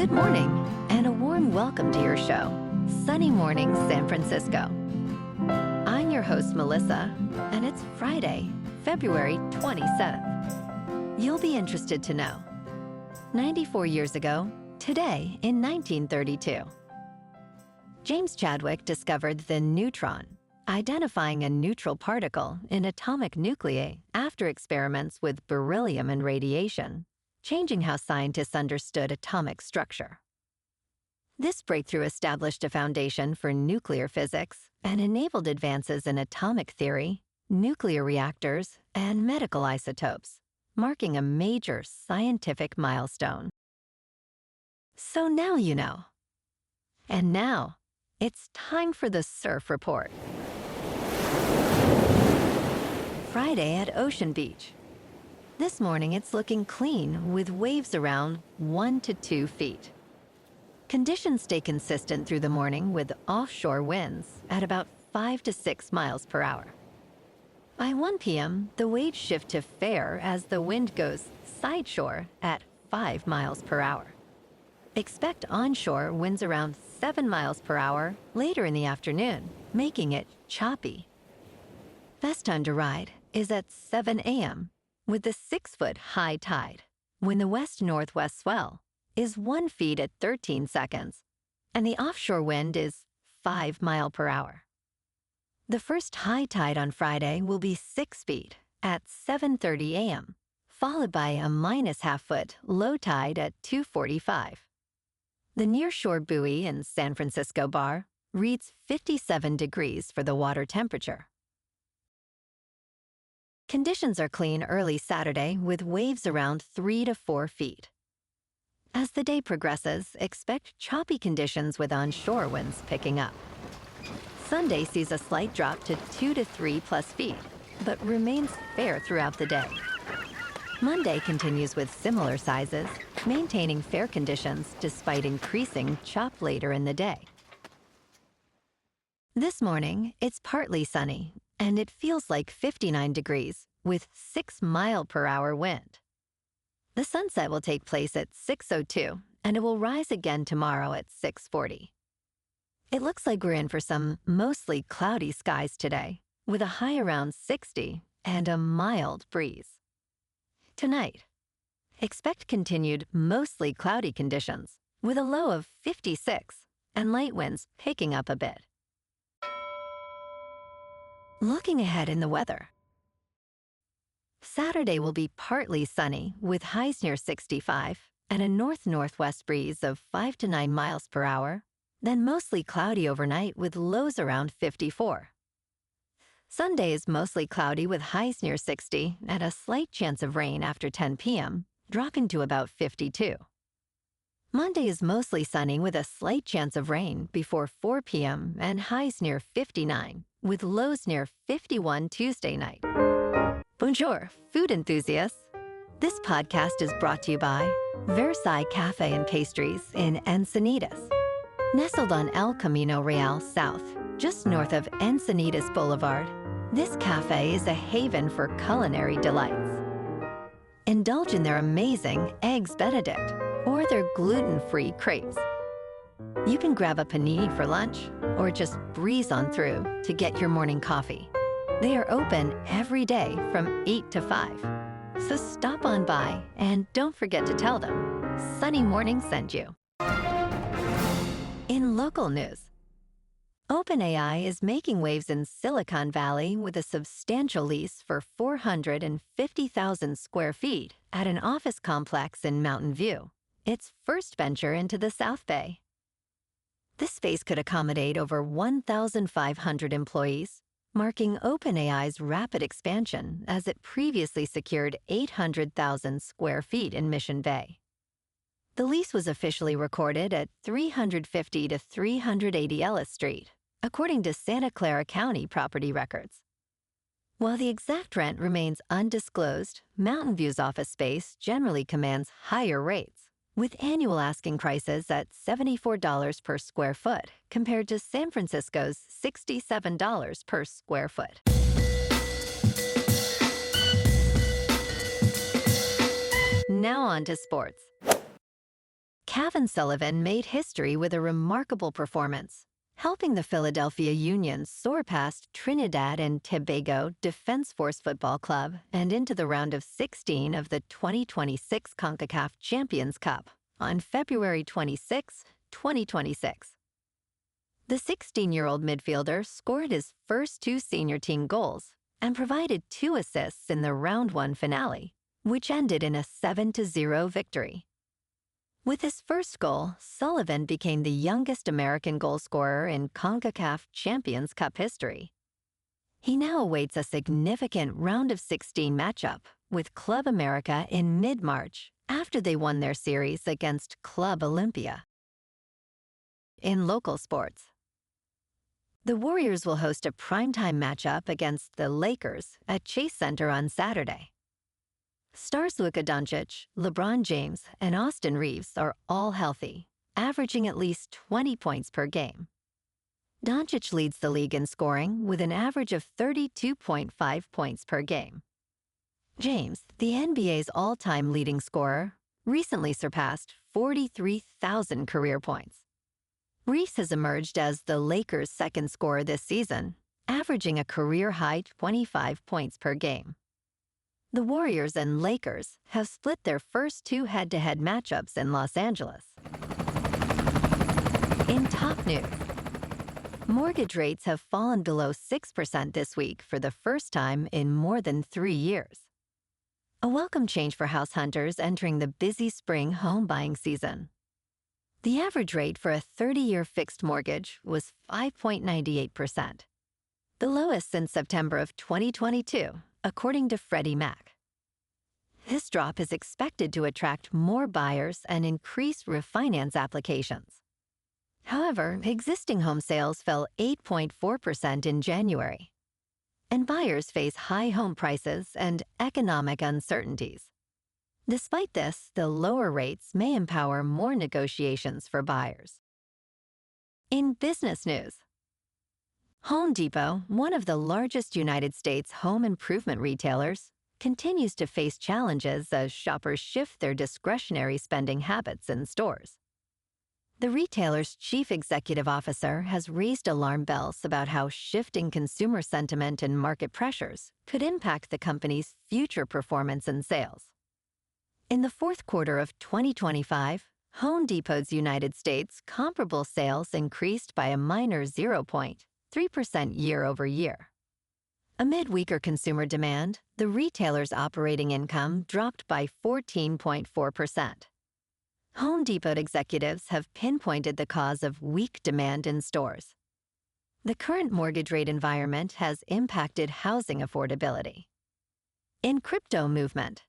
Good morning, and a warm welcome to your show, Sunny Morning San Francisco. I'm your host, Melissa, and it's Friday, February 27th. You'll be interested to know. 94 years ago, today in 1932, James Chadwick discovered the neutron, identifying a neutral particle in atomic nuclei after experiments with beryllium and radiation, changing how scientists understood atomic structure. This breakthrough established a foundation for nuclear physics and enabled advances in atomic theory, nuclear reactors, and medical isotopes, marking a major scientific milestone. So now you know. And now, it's time for the Surf Report. Friday at Ocean Beach. This morning it's looking clean with waves around 1 to 2 feet. Conditions stay consistent through the morning with offshore winds at about 5 to 6 miles per hour. By 1 p.m., the waves shift to fair as the wind goes sideshore at 5 miles per hour. Expect onshore winds around 7 miles per hour later in the afternoon, making it choppy. Best time to ride is at 7 a.m. with the 6-foot high tide, when the west-northwest swell is 1 foot at 13 seconds, and the offshore wind is 5 miles per hour. The first high tide on Friday will be 6 feet at 7:30 a.m., followed by a -0.5 foot low tide at 2:45. The nearshore buoy in San Francisco Bar reads 57 degrees for the water temperature. Conditions are clean early Saturday with waves around 3 to 4 feet. As the day progresses, expect choppy conditions with onshore winds picking up. Sunday sees a slight drop to 2 to 3 plus feet, but remains fair throughout the day. Monday continues with similar sizes, maintaining fair conditions despite increasing chop later in the day. This morning, it's partly sunny, and it feels like 59 degrees with 6 mile per hour wind. The sunset will take place at 6:02, and it will rise again tomorrow at 6:40. It looks like we're in for some mostly cloudy skies today, with a high around 60 and a mild breeze. Tonight, expect continued mostly cloudy conditions, with a low of 56 and light winds picking up a bit. Looking ahead in the weather. Saturday will be partly sunny with highs near 65 and a north-northwest breeze of 5 to 9 miles per hour, then mostly cloudy overnight with lows around 54. Sunday is mostly cloudy with highs near 60 and a slight chance of rain after 10 p.m., dropping to about 52. Monday is mostly sunny with a slight chance of rain before 4 p.m. and highs near 59, with lows near 51 Tuesday night. Bonjour, food enthusiasts. This podcast is brought to you by Versailles Cafe and Pastries in Encinitas. Nestled on El Camino Real South, just north of Encinitas Boulevard, this cafe is a haven for culinary delights. Indulge in their amazing Eggs Benedict or their gluten-free crepes. You can grab a panini for lunch or just breeze on through to get your morning coffee. They are open every day from 8 to 5. So stop on by and don't forget to tell them Sunny Morning sent you. In local news, OpenAI is making waves in Silicon Valley with a substantial lease for 450,000 square feet at an office complex in Mountain View, its first venture into the South Bay. This space could accommodate over 1,500 employees, marking OpenAI's rapid expansion as it previously secured 800,000 square feet in Mission Bay. The lease was officially recorded at 350 to 380 Ellis Street, according to Santa Clara County property records. While the exact rent remains undisclosed, Mountain View's office space generally commands higher rates, with annual asking prices at $74 per square foot compared to San Francisco's $67 per square foot. Now on to sports. Kevin Sullivan made history with a remarkable performance, helping the Philadelphia Union soar past Trinidad and Tobago Defense Force Football Club and into the round of 16 of the 2026 CONCACAF Champions Cup on February 26, 2026. The 16-year-old midfielder scored his first 2 senior team goals and provided 2 assists in the Round 1 finale, which ended in a 7-0 victory. With his first goal, Sullivan became the youngest American goal scorer in CONCACAF Champions Cup history. He now awaits a significant round of 16 matchup with Club America in mid-March after they won their series against Club Olympia. In local sports, the Warriors will host a primetime matchup against the Lakers at Chase Center on Saturday. Stars Luka, Doncic, LeBron James, and Austin Reeves are all healthy, averaging at least 20 points per game. Doncic leads the league in scoring with an average of 32.5 points per game. James, the NBA's all-time leading scorer, recently surpassed 43,000 career points. Reeves has emerged as the Lakers' second scorer this season, averaging a career-high 25 points per game. The Warriors and Lakers have split their first 2 head-to-head matchups in Los Angeles. In top news, mortgage rates have fallen below 6% this week for the first time in more than 3 years. A welcome change for house hunters entering the busy spring home buying season. The average rate for a 30-year fixed mortgage was 5.98%, the lowest since September of 2022, according to Freddie Mac. This drop is expected to attract more buyers and increase refinance applications. However, existing home sales fell 8.4% in January, and buyers face high home prices and economic uncertainties. Despite this, the lower rates may empower more negotiations for buyers. In business news, Home Depot, one of the largest United States home improvement retailers, continues to face challenges as shoppers shift their discretionary spending habits in stores. The retailer's chief executive officer has raised alarm bells about how shifting consumer sentiment and market pressures could impact the company's future performance and sales. In the fourth quarter of 2025, Home Depot's United States comparable sales increased by a minor 0.3% year-over-year. Amid weaker consumer demand, the retailer's operating income dropped by 14.4%. Home Depot executives have pinpointed the cause of weak demand in stores. The current mortgage rate environment has impacted housing affordability. In crypto movement,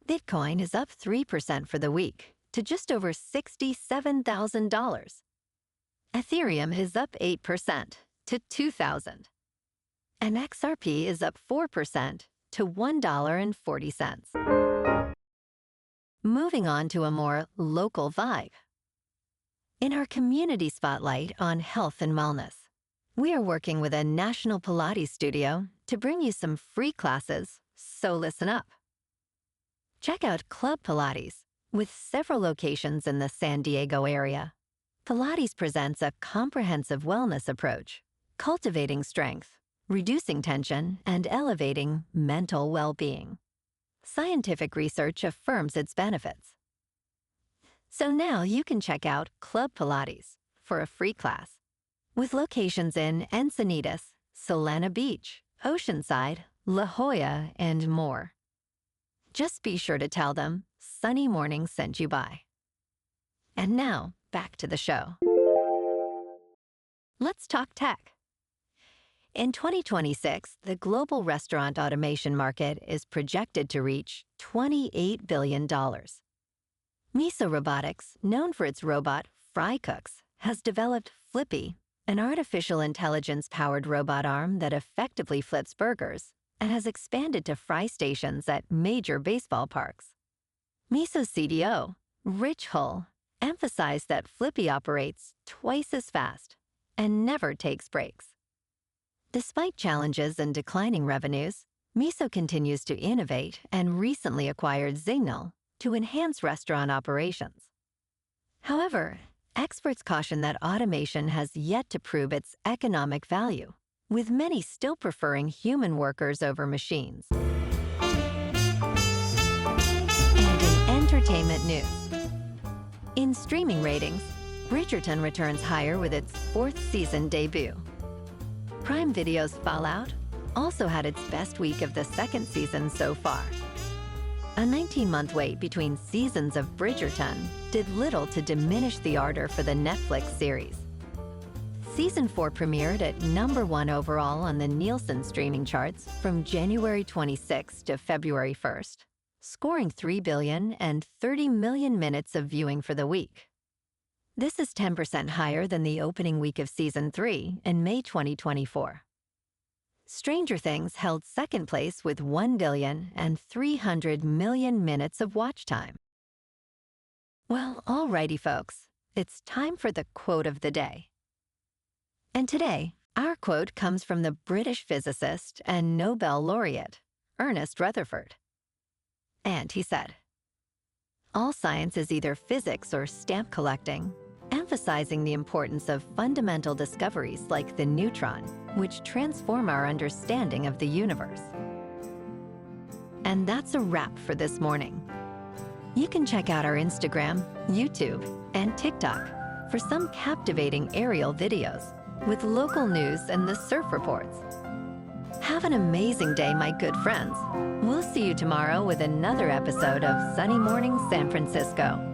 Bitcoin is up 3% for the week to just over $67,000. Ethereum is up 8% to $2,000. And XRP is up 4% to $1.40. Moving on to a more local vibe. In our community spotlight on health and wellness, we are working with a national Pilates studio to bring you some free classes, so listen up. Check out Club Pilates, with several locations in the San Diego area. Pilates presents a comprehensive wellness approach, cultivating strength, reducing tension, and elevating mental well-being. Scientific research affirms its benefits. So now you can check out Club Pilates for a free class, with locations in Encinitas, Solana Beach, Oceanside, La Jolla, and more. Just be sure to tell them Sunny Morning sent you by. And now, back to the show. Let's talk tech. In 2026, the global restaurant automation market is projected to reach $28 billion. Miso Robotics, known for its robot fry cooks, has developed Flippy, an artificial intelligence-powered robot arm that effectively flips burgers and has expanded to fry stations at major baseball parks. Miso's CDO, Rich Hull, emphasized that Flippy operates twice as fast and never takes breaks. Despite challenges and declining revenues, Miso continues to innovate and recently acquired Signal to enhance restaurant operations. However, experts caution that automation has yet to prove its economic value, with many still preferring human workers over machines. And in entertainment news, in streaming ratings, Bridgerton returns higher with its 4th season debut. Prime Video's Fallout also had its best week of the 2nd season so far. A 19-month wait between seasons of Bridgerton did little to diminish the ardor for the Netflix series. Season 4 premiered at #1 overall on the Nielsen streaming charts from January 26 to February 1st, scoring 3,030 million minutes of viewing for the week. This is 10% higher than the opening week of Season 3 in May 2024. Stranger Things held second place with 1,300 million minutes of watch time. Well, alrighty folks, it's time for the quote of the day. And today, our quote comes from the British physicist and Nobel laureate, Ernest Rutherford. And he said, "All science is either physics or stamp collecting," emphasizing the importance of fundamental discoveries like the neutron, which transform our understanding of the universe. And that's a wrap for this morning. You can check out our Instagram, YouTube, and TikTok for some captivating aerial videos with local news and the surf reports. Have an amazing day, my good friends. We'll see you tomorrow with another episode of Sunny Morning San Francisco.